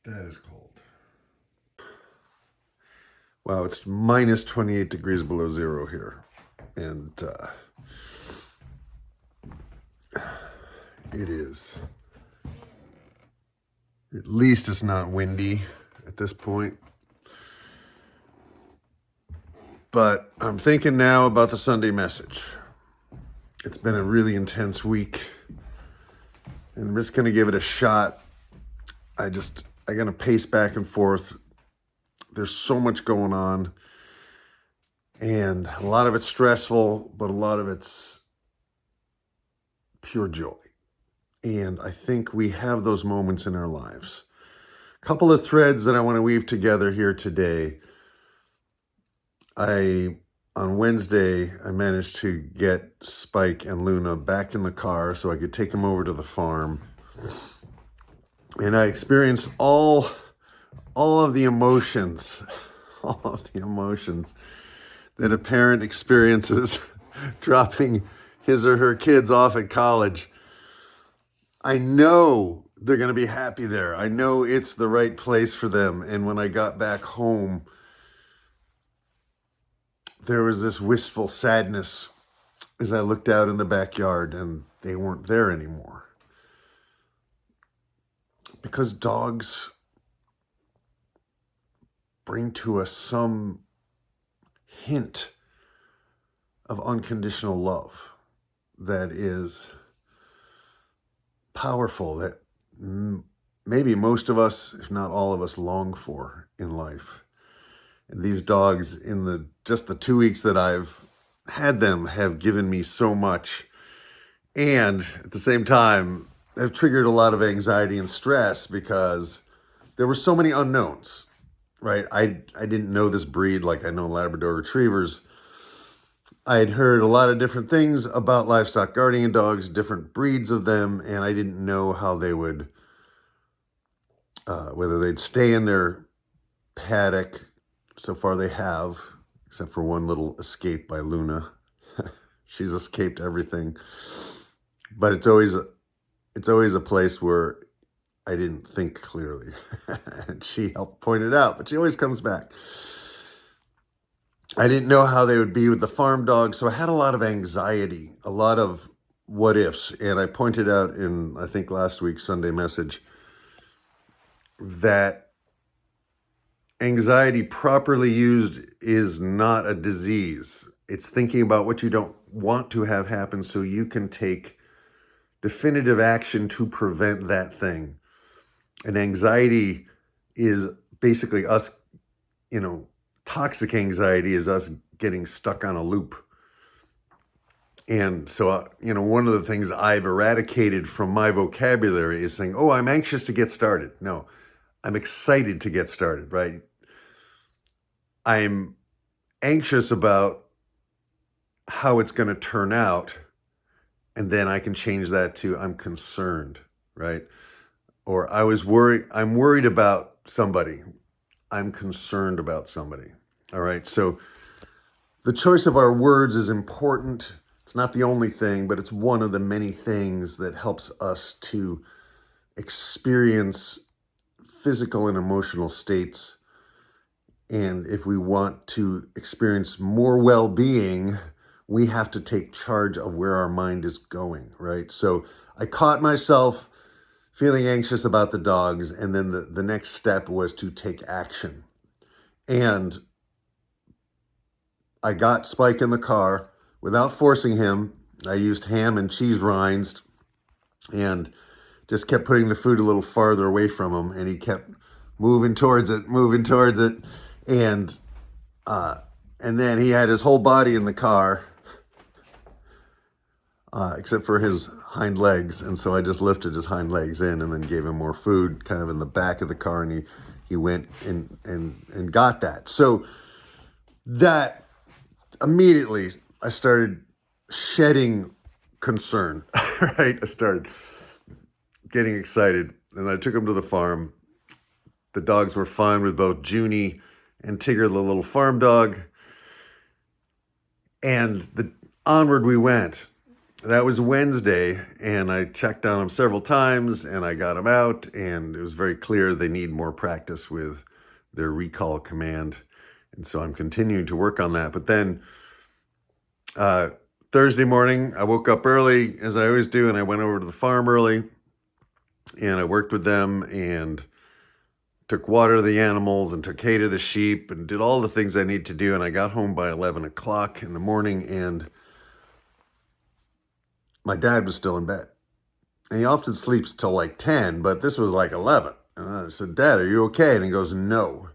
That is cold. Wow, it's minus 28 degrees below zero here. And it is. At least it's not windy at this point. But I'm thinking now about the Sunday message. It's been a really intense week. And I'm just going to give it a shot. I'm going to pace back and forth. There's so much going on. And a lot of it's stressful, but a lot of it's pure joy. And I think we have those moments in our lives. A couple of threads that I want to weave together here today. On Wednesday, I managed to get Spike and Luna back in the car so I could take them over to the farm. And I experienced all of the emotions, that a parent experiences dropping his or her kids off at college. I know they're going to be happy there. I know it's the right place for them. And when I got back home, there was this wistful sadness as I looked out in the backyard and they weren't there anymore. Because dogs bring to us some hint of unconditional love that is powerful, that maybe most of us, if not all of us, long for in life. And these dogs, in just the 2 weeks that I've had them, have given me so much. And at the same time, have triggered a lot of anxiety and stress because there were so many unknowns, right? I didn't know this breed like I know Labrador Retrievers. I had heard a lot of different things about livestock guardian dogs, different breeds of them, and I didn't know how they would, whether they'd stay in their paddock. So far they have, except for one little escape by Luna. She's escaped everything. But it's always a place where I didn't think clearly. And she helped point it out, but she always comes back. I didn't know how they would be with the farm dogs, so I had a lot of anxiety, a lot of what ifs. And I pointed out in, I think, last week's Sunday message that anxiety properly used is not a disease. It's thinking about what you don't want to have happen so you can take definitive action to prevent that thing. And anxiety is basically us, toxic anxiety is us getting stuck on a loop. And so, one of the things I've eradicated from my vocabulary is saying, oh, I'm anxious to get started. No, I'm excited to get started, right? I'm anxious about how it's going to turn out. And then I can change that to I'm concerned, right? Or I'm worried about somebody. I'm concerned about somebody. All right. So the choice of our words is important. It's not the only thing, but it's one of the many things that helps us to experience physical and emotional states. And if we want to experience more well-being, we have to take charge of where our mind is going, right? So I caught myself feeling anxious about the dogs, and then the next step was to take action. And I got Spike in the car without forcing him. I used ham and cheese rinds and just kept putting the food a little farther away from him, and he kept moving towards it. And then he had his whole body in the car, except for his hind legs. And so I just lifted his hind legs in and then gave him more food kind of in the back of the car. And he went and got that. So that immediately I started shedding concern, right? I started getting excited, and I took him to the farm. The dogs were fine with both Junie and Tigger, the little farm dog. And onward we went. that was Wednesday, and I checked on them several times, and I got them out, and it was very clear they need more practice with their recall command. And so I'm continuing to work on that. But then Thursday morning, I woke up early, as I always do, and I went over to the farm early, and I worked with them and took water to the animals and took hay to the sheep and did all the things I need to do. And I got home by 11 o'clock in the morning, and my dad was still in bed. And he often sleeps till like 10, but this was like 11. And I said, "Dad, are you okay?" And he goes, "No."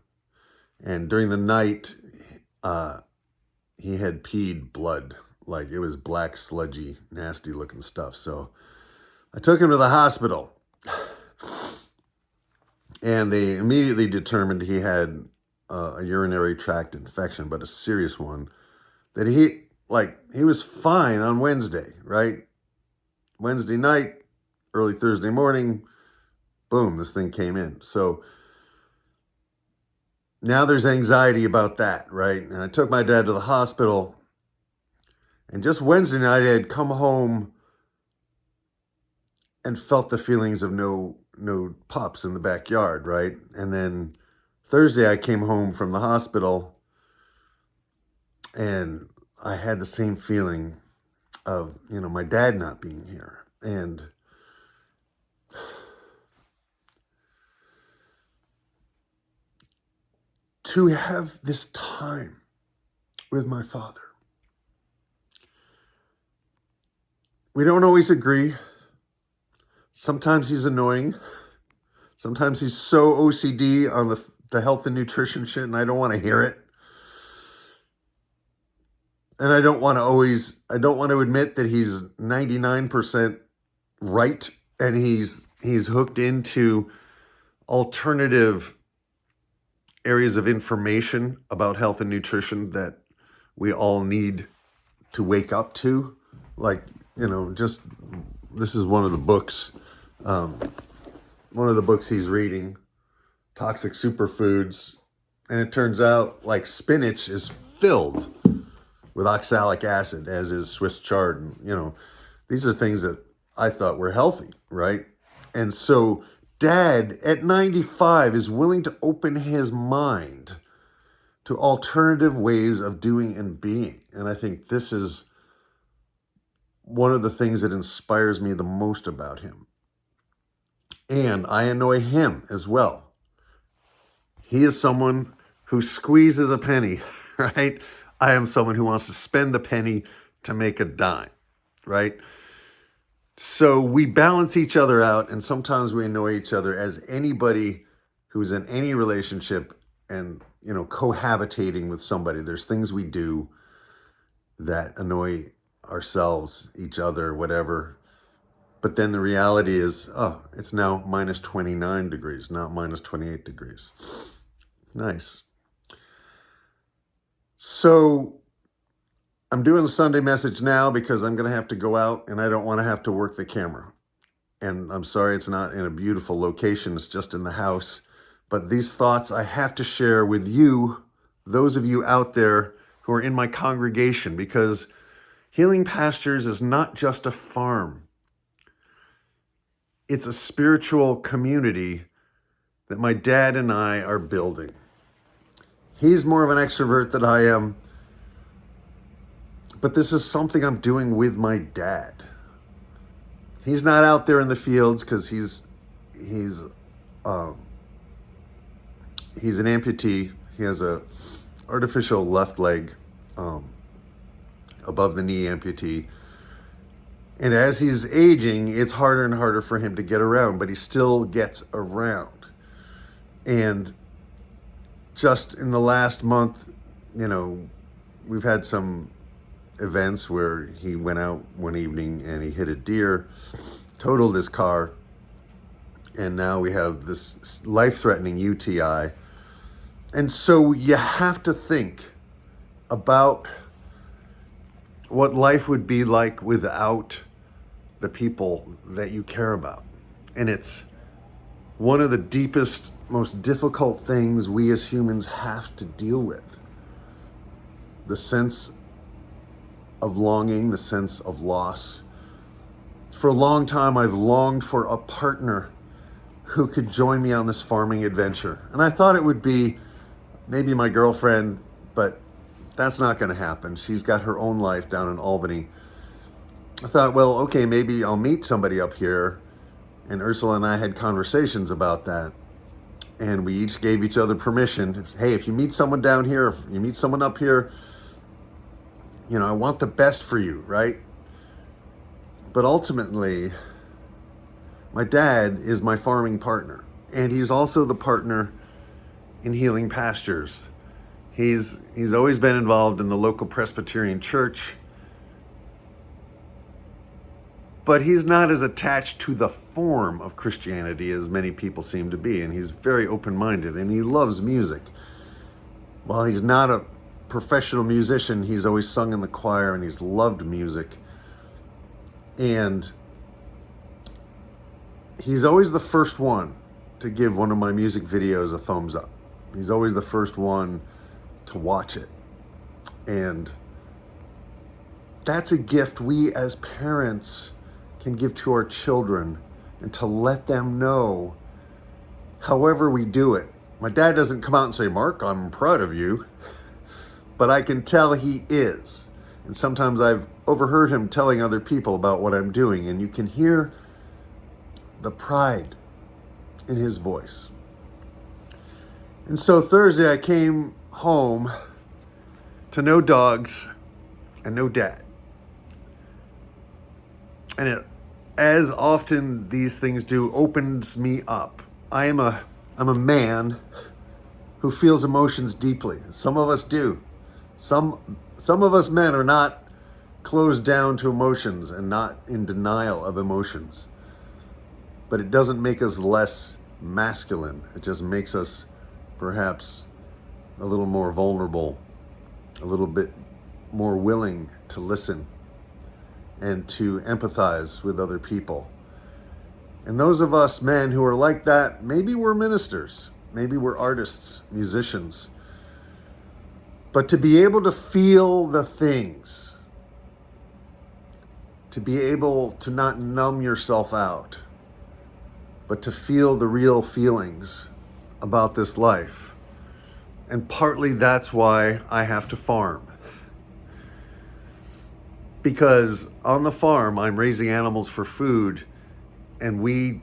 And during the night, he had peed blood. Like it was black, sludgy, nasty looking stuff. So I took him to the hospital. And they immediately determined he had a urinary tract infection, but a serious one. That he was fine on Wednesday, right? Wednesday night, early Thursday morning, boom, this thing came in. So now there's anxiety about that, right? And I took my dad to the hospital. And just Wednesday night, I had come home and felt the feelings of no pups in the backyard, right? And then Thursday, I came home from the hospital, and I had the same feeling of, my dad not being here. And to have this time with my father. We don't always agree. Sometimes he's annoying. Sometimes he's so OCD on the health and nutrition shit, and I don't want to hear it. And I don't want to admit that he's 99% right, and he's hooked into alternative areas of information about health and nutrition that we all need to wake up to. Like, just this is one of the books. One of the books he's reading, Toxic Superfoods, and it turns out like spinach is filled with oxalic acid, as is Swiss chard. And, these are things that I thought were healthy, right? And so Dad at 95 is willing to open his mind to alternative ways of doing and being. And I think this is one of the things that inspires me the most about him. And I annoy him as well. He is someone who squeezes a penny, right? I am someone who wants to spend the penny to make a dime, right? So we balance each other out, and sometimes we annoy each other, as anybody who's in any relationship and, cohabitating with somebody. There's things we do that annoy ourselves, each other, whatever. But then the reality is, it's now minus 29 degrees, not minus 28 degrees. Nice. So I'm doing the Sunday message now because I'm going to have to go out, and I don't want to have to work the camera. And I'm sorry it's not in a beautiful location. It's just in the house. But these thoughts I have to share with you, those of you out there who are in my congregation, because Healing Pastures is not just a farm. It's a spiritual community that my dad and I are building. He's more of an extrovert than I am, but this is something I'm doing with my dad. He's not out there in the fields because he's an amputee. He has a artificial left leg, above the knee amputee. And as he's aging, it's harder and harder for him to get around, but he still gets around. And just in the last month, we've had some events where he went out one evening and he hit a deer, totaled his car, and now we have this life-threatening UTI. And so you have to think about what life would be like without the people that you care about. And it's one of the deepest, most difficult things we as humans have to deal with. The sense of longing, the sense of loss, For a long time, I've longed for a partner who could join me on this farming adventure. And I thought it would be maybe my girlfriend, but that's not going to happen. She's got her own life down in Albany. I thought, well, okay, maybe I'll meet somebody up here. And Ursula and I had conversations about that. And we each gave each other permission. Hey, if you meet someone down here, if you meet someone up here, I want the best for you, right? But ultimately, my dad is my farming partner, and he's also the partner in Healing Pastures. He's always been involved in the local Presbyterian church, but he's not as attached to the form of Christianity as many people seem to be, and he's very open-minded, and he loves music. While he's not a professional musician, he's always sung in the choir, and he's loved music. And he's always the first one to give one of my music videos a thumbs up. He's always the first one to watch it. And that's a gift we as parents can give to our children, and to let them know, however we do it. My dad doesn't come out and say, Mark, I'm proud of you. But I can tell he is. And sometimes I've overheard him telling other people about what I'm doing, and you can hear the pride in his voice. And so Thursday I came home to no dogs and no dad. And it, as often these things do, opens me up. I'm a man who feels emotions deeply. Some of us do. Some of us men are not closed down to emotions and not in denial of emotions. But it doesn't make us less masculine. It just makes us perhaps a little more vulnerable, a little bit more willing to listen and to empathize with other people. And those of us men who are like that, maybe we're ministers, maybe we're artists, musicians. But to be able to feel the things, to be able to not numb yourself out, but to feel the real feelings about this life. And partly that's why I have to farm. Because on the farm, I'm raising animals for food, and we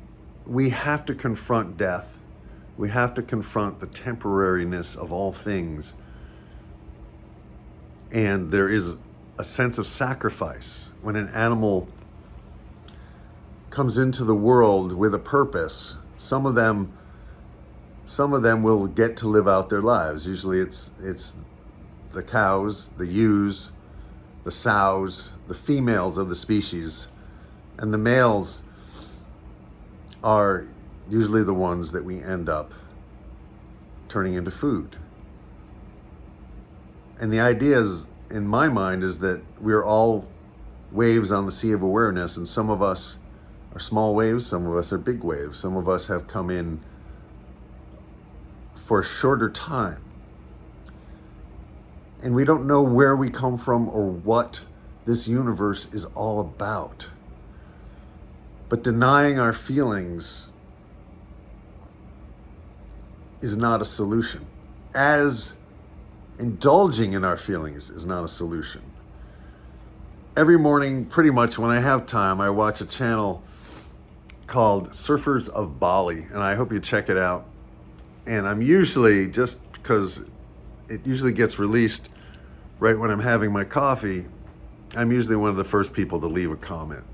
have to confront death. We have to confront the temporariness of all things. And there is a sense of sacrifice when an animal comes into the world with a purpose. Some of them will get to live out their lives. Usually it's the cows, the ewes, the sows, the females of the species, and the males are usually the ones that we end up turning into food. And the idea is, in my mind, is that we're all waves on the sea of awareness, and some of us are small waves, some of us are big waves, some of us have come in for a shorter time. And we don't know where we come from or what this universe is all about. But denying our feelings is not a solution. As indulging in our feelings is not a solution. Every morning, pretty much when I have time, I watch a channel called Surfers of Bali, and I hope you check it out. And I'm usually, just because it usually gets released right when I'm having my coffee, I'm usually one of the first people to leave a comment.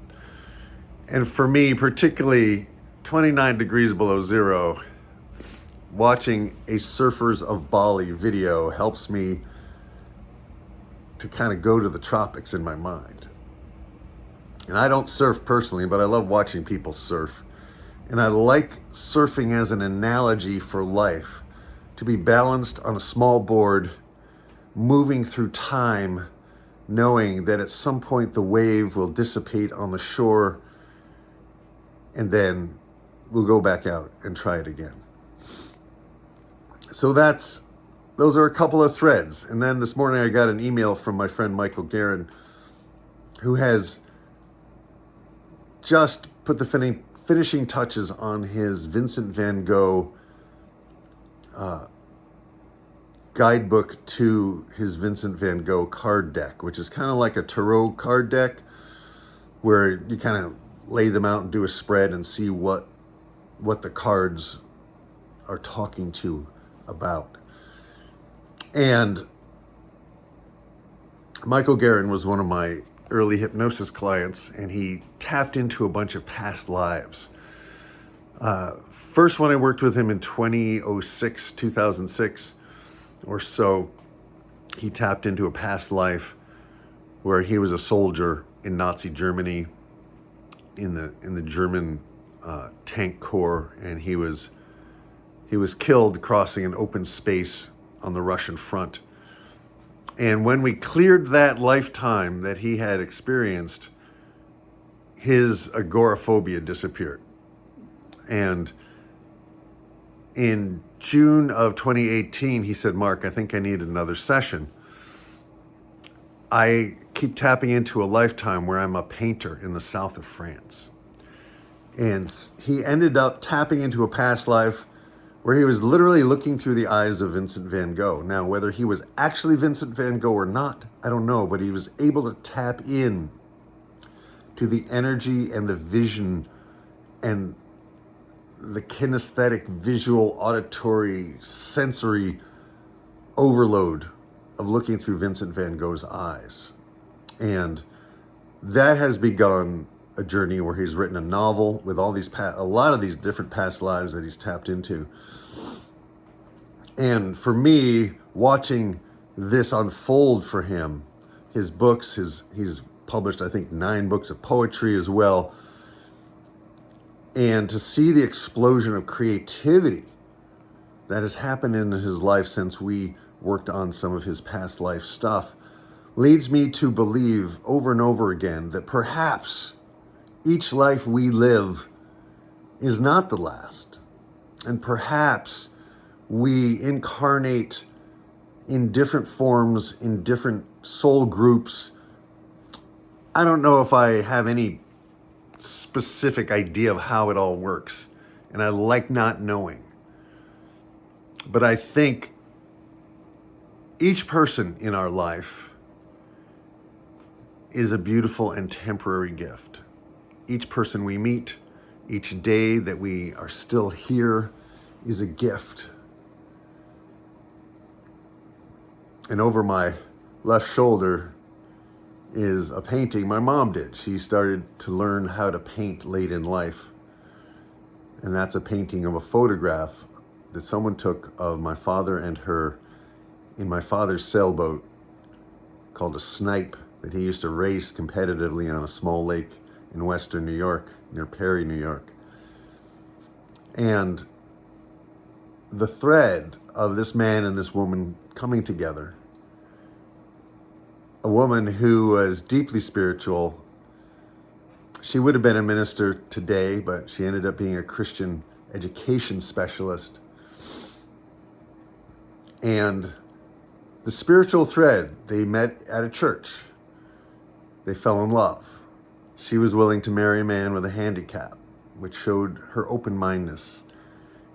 And for me, particularly 29 degrees below zero, watching a Surfers of Bali video helps me to kind of go to the tropics in my mind. And I don't surf personally, but I love watching people surf. And I like surfing as an analogy for life, to be balanced on a small board, moving through time, knowing that at some point the wave will dissipate on the shore, and then we'll go back out and try it again. So those are a couple of threads. And then this morning I got an email from my friend Michael Guerin, who has just put the finishing touches on his Vincent van Gogh guidebook to his Vincent van Gogh card deck, which is kind of like a tarot card deck where you kind of lay them out and do a spread and see what the cards are talking to about. And Michael Guerin was one of my early hypnosis clients, and he tapped into a bunch of past lives. First one, I worked with him in 2006 or so. He tapped into a past life where he was a soldier in Nazi Germany in the German tank corps, and he was killed crossing an open space on the Russian front. And when we cleared that lifetime that he had experienced, his agoraphobia disappeared. And in June of 2018, he said, "Mark, I think I need another session. I keep tapping into a lifetime where I'm a painter in the south of France." And he ended up tapping into a past life where he was literally looking through the eyes of Vincent van Gogh. Now, whether he was actually Vincent van Gogh or not, I don't know, but he was able to tap in to the energy and the vision and the kinesthetic, visual, auditory, sensory overload of looking through Vincent van Gogh's eyes. And that has begun a journey where he's written a novel with all these a lot of these different past lives that he's tapped into. And for me, watching this unfold for him, his books, he's published, I think, 9 books of poetry as well. And to see the explosion of creativity that has happened in his life since we worked on some of his past life stuff leads me to believe over and over again that perhaps each life we live is not the last. And perhaps we incarnate in different forms, in different soul groups. I don't know if I have any specific idea of how it all works, and I like not knowing. But I think each person in our life is a beautiful and temporary gift. Each person we meet, each day that we are still here is a gift. And over my left shoulder is a painting my mom did. She started to learn how to paint late in life. And that's a painting of a photograph that someone took of my father and her in my father's sailboat called a Snipe that he used to race competitively on a small lake in western New York, near Perry, New York. And the thread of this man and this woman coming together, a woman who was deeply spiritual. She would have been a minister today, but she ended up being a Christian education specialist. And the spiritual thread, they met at a church. They fell in love. She was willing to marry a man with a handicap, which showed her open-mindedness.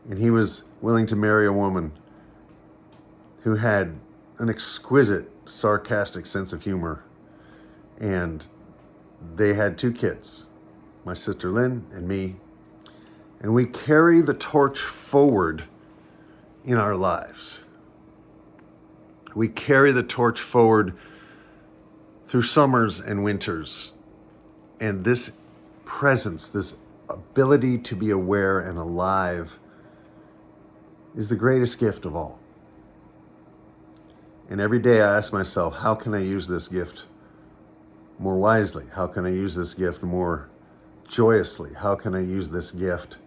And he was willing to marry a woman who had an exquisite, sarcastic sense of humor. And they had 2 kids, my sister Lynn and me. And we carry the torch forward in our lives. We carry the torch forward through summers and winters. And this presence, this ability to be aware and alive is the greatest gift of all. And every day I ask myself, how can I use this gift more wisely? How can I use this gift more joyously? How can I use this gift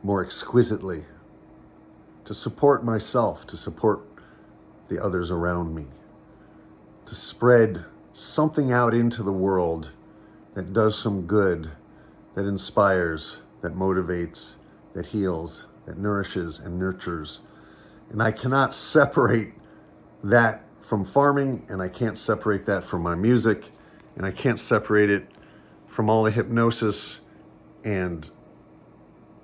more exquisitely to support myself, to support the others around me, to spread something out into the world that does some good, that inspires, that motivates, that heals, that nourishes and nurtures. And I cannot separate that from farming, and I can't separate that from my music, and I can't separate it from all the hypnosis and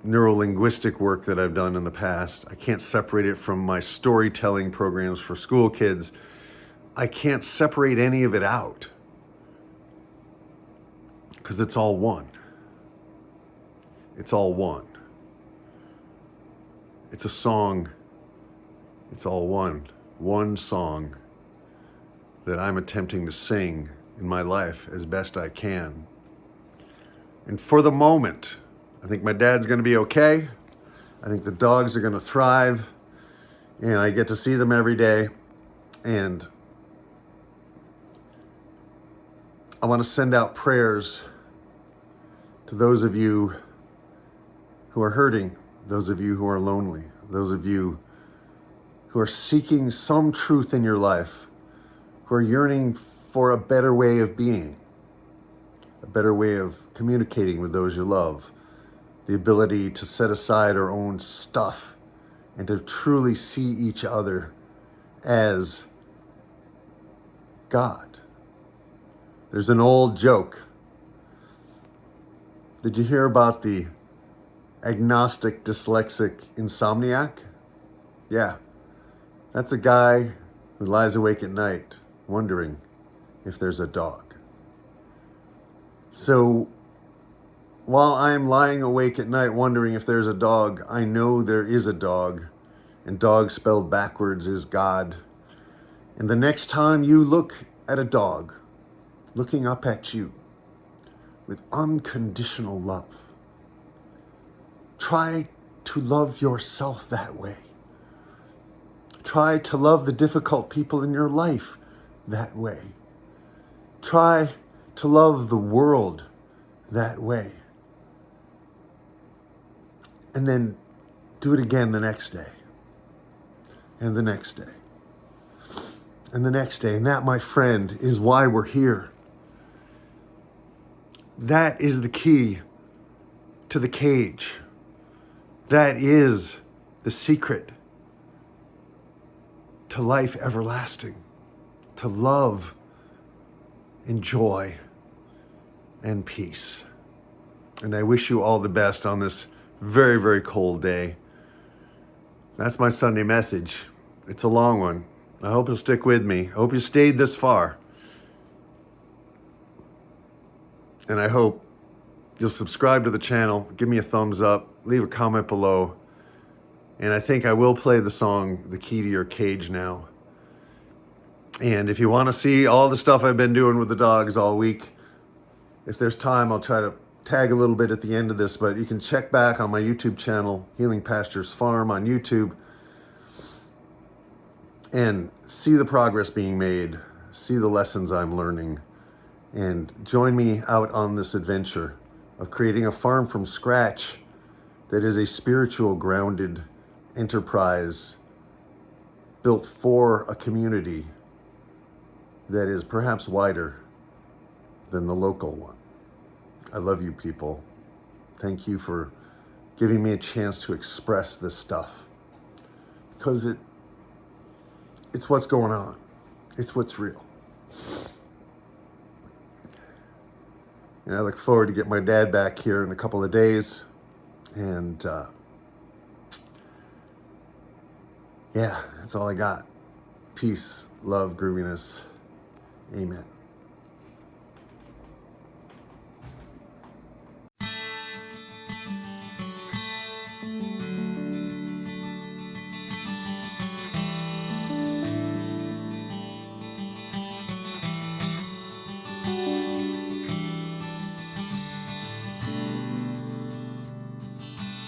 neurolinguistic work that I've done in the past. I can't separate it from my storytelling programs for school kids. I can't separate any of it out because it's all one. It's all one. It's a song. It's all one. One song that I'm attempting to sing in my life as best I can. And for the moment, I think my dad's going to be okay. I think the dogs are going to thrive. And I get to see them every day. And I want to send out prayers to those of you who are hurting, those of you who are lonely, those of you who are seeking some truth in your life, who are yearning for a better way of being, a better way of communicating with those you love, the ability to set aside our own stuff and to truly see each other as God. There's an old joke. Did you hear about the agnostic dyslexic insomniac? Yeah, that's a guy who lies awake at night wondering if there's a dog. So while I'm lying awake at night wondering if there's a dog, I know there is a dog, and dog spelled backwards is God. And the next time you look at a dog looking up at you with unconditional love, try to love yourself that way. Try to love the difficult people in your life that way. Try to love the world that way. And then do it again the next day. And the next day. And the next day. And that, my friend, is why we're here. That is the key to the cage. That is the secret to life everlasting, to love and joy and peace. And I wish you all the best on this very, very cold day. That's my Sunday message. It's a long one. I hope you'll stick with me. I hope you stayed this far. And I hope you'll subscribe to the channel, give me a thumbs up, leave a comment below. And I think I will play the song, The Key to Your Cage now. And if you want to see all the stuff I've been doing with the dogs all week, if there's time, I'll try to tag a little bit at the end of this, but you can check back on my YouTube channel, Healing Pastures Farm on YouTube, and see the progress being made, see the lessons I'm learning, and join me out on this adventure of creating a farm from scratch that is a spiritual, grounded enterprise built for a community that is perhaps wider than the local one. I love you people. Thank you for giving me a chance to express this stuff, because it's what's going on. It's what's real. And I look forward to get my dad back here in a couple of days. And yeah, that's all I got. Peace, love, grooviness. Amen.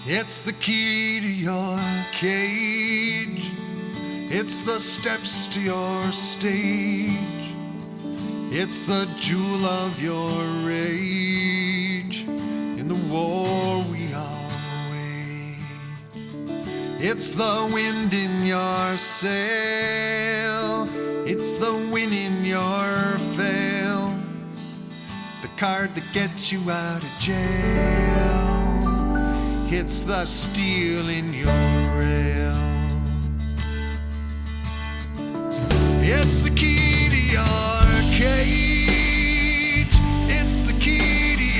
It's the key to your cage. It's the steps to your stage. It's the jewel of your rage in the war we all wage. It's the wind in your sail. It's the win in your fail. The card that gets you out of jail. It's the steel in your rail. It's the key to your cage. It's the key to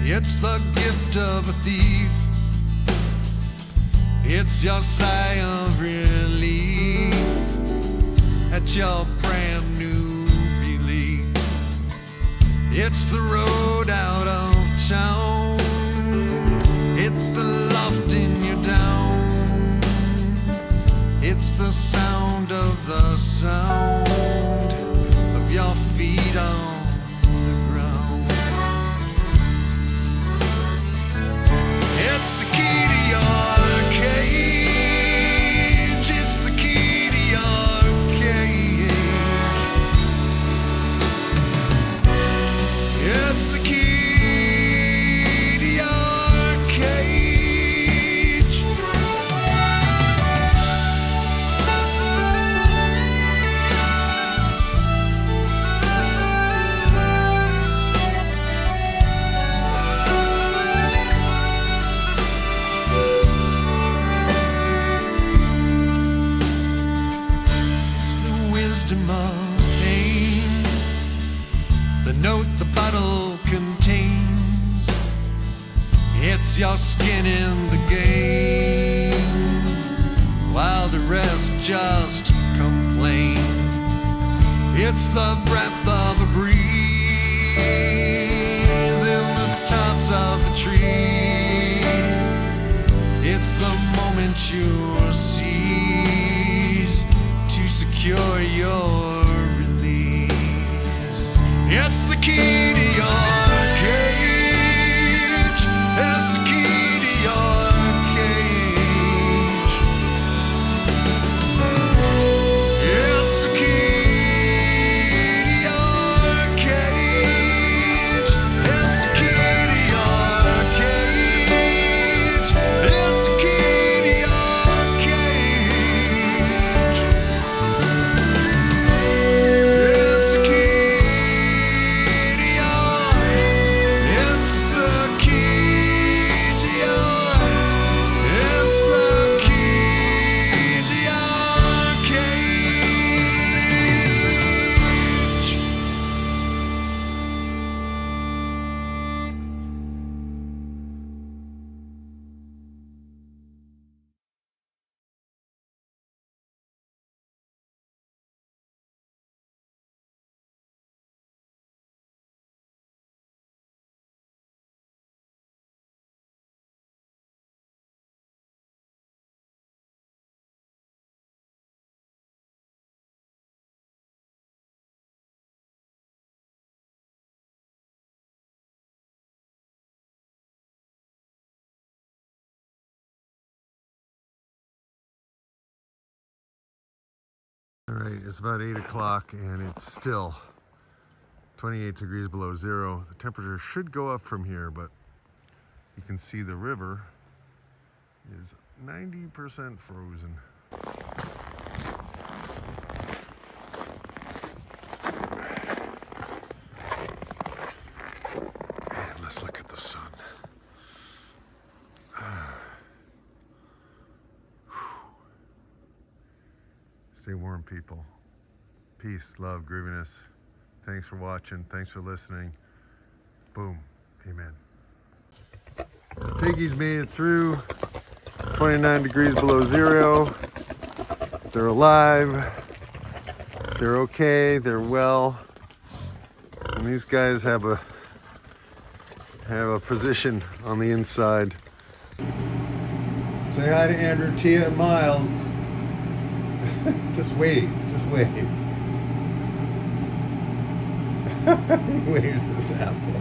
It's the gift of a thief. It's your sigh of relief at your brand new belief. It's the road out of town. It's the loft in your down. It's the sound of the sound of your feet on the ground. It's the key to your cage. It's the key to your cage. It's the key to your cage. It's the wisdom of pain, the note the bottle contains. It's your skin in the game, while the rest just complain. It's the breath of a breeze in the tops of the trees. It's the moment you seize to secure your release. It's the key to your cage. It's the key to your cage. It's the key to your cage. It's the key to your cage. It's the key to your cage. It's the key to your. It's the key to your. It's the key to your cage. All right, it's about 8 o'clock and it's still 28 degrees below zero. The temperature should go up from here, but you can see the river is 90% frozen. And let's look at the sun. Stay warm, people. Peace, love, grooviness. Thanks for watching. Thanks for listening. Boom. Amen. Piggies made it through. 29 degrees below zero. They're alive. They're okay. They're well. And these guys have a position on the inside. Say hi to Andrew, Tia, and Miles. Just wave. Just wave. He waves this apple.